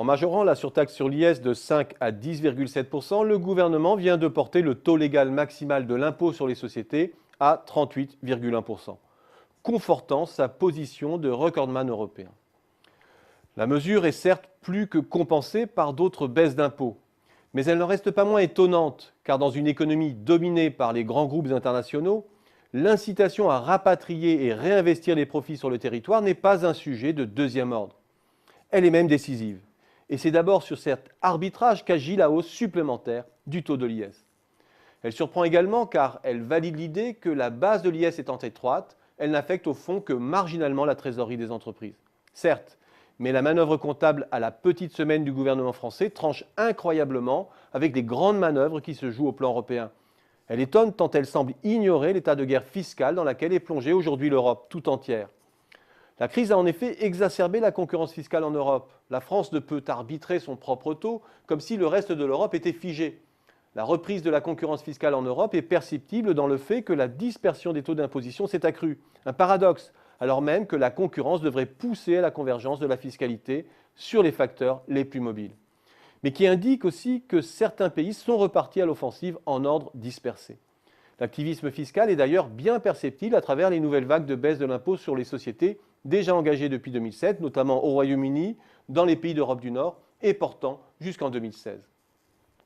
En majorant la surtaxe sur l'IS de 5 à 10,7%, le gouvernement vient de porter le taux légal maximal de l'impôt sur les sociétés à 38,1%, confortant sa position de recordman européen. La mesure est certes plus que compensée par d'autres baisses d'impôts, mais elle n'en reste pas moins étonnante, car dans une économie dominée par les grands groupes internationaux, l'incitation à rapatrier et réinvestir les profits sur le territoire n'est pas un sujet de deuxième ordre. Elle est même décisive. Et c'est d'abord sur cet arbitrage qu'agit la hausse supplémentaire du taux de l'IS. Elle surprend également car elle valide l'idée que la base de l'IS étant étroite, elle n'affecte au fond que marginalement la trésorerie des entreprises. Certes, mais la manœuvre comptable à la petite semaine du gouvernement français tranche incroyablement avec les grandes manœuvres qui se jouent au plan européen. Elle étonne tant elle semble ignorer l'état de guerre fiscale dans laquelle est plongée aujourd'hui l'Europe tout entière. La crise a en effet exacerbé la concurrence fiscale en Europe. La France ne peut arbitrer son propre taux comme si le reste de l'Europe était figé. La reprise de la concurrence fiscale en Europe est perceptible dans le fait que la dispersion des taux d'imposition s'est accrue. Un paradoxe, alors même que la concurrence devrait pousser à la convergence de la fiscalité sur les facteurs les plus mobiles. Mais qui indique aussi que certains pays sont repartis à l'offensive en ordre dispersé. L'activisme fiscal est d'ailleurs bien perceptible à travers les nouvelles vagues de baisse de l'impôt sur les sociétés déjà engagées depuis 2007, notamment au Royaume-Uni, dans les pays d'Europe du Nord et portant jusqu'en 2016.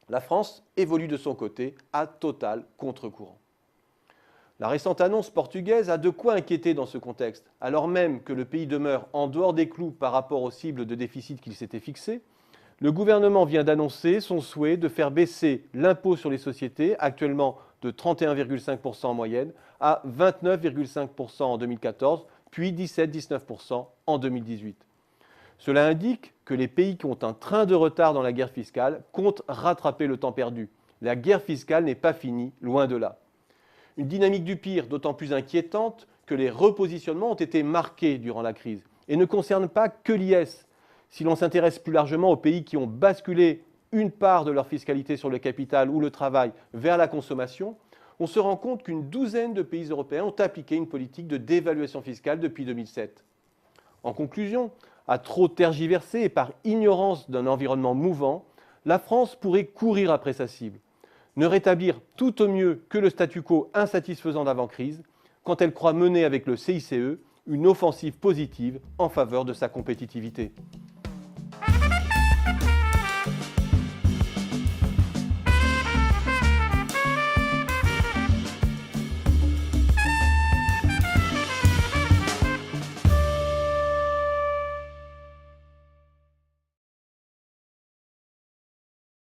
La France évolue de son côté à total contre-courant. La récente annonce portugaise a de quoi inquiéter dans ce contexte, alors même que le pays demeure en dehors des clous par rapport aux cibles de déficit qu'il s'était fixées. Le gouvernement vient d'annoncer son souhait de faire baisser l'impôt sur les sociétés, actuellement de 31,5% en moyenne, à 29,5% en 2014, puis 17-19% en 2018. Cela indique que les pays qui ont un train de retard dans la guerre fiscale comptent rattraper le temps perdu. La guerre fiscale n'est pas finie, loin de là. Une dynamique du pire d'autant plus inquiétante que les repositionnements ont été marqués durant la crise et ne concernent pas que l'IS. Si l'on s'intéresse plus largement aux pays qui ont basculé une part de leur fiscalité sur le capital ou le travail vers la consommation, on se rend compte qu'une douzaine de pays européens ont appliqué une politique de dévaluation fiscale depuis 2007. En conclusion, à trop tergiverser et par ignorance d'un environnement mouvant, la France pourrait courir après sa cible, ne rétablir tout au mieux que le statu quo insatisfaisant d'avant-crise, quand elle croit mener avec le CICE une offensive positive en faveur de sa compétitivité.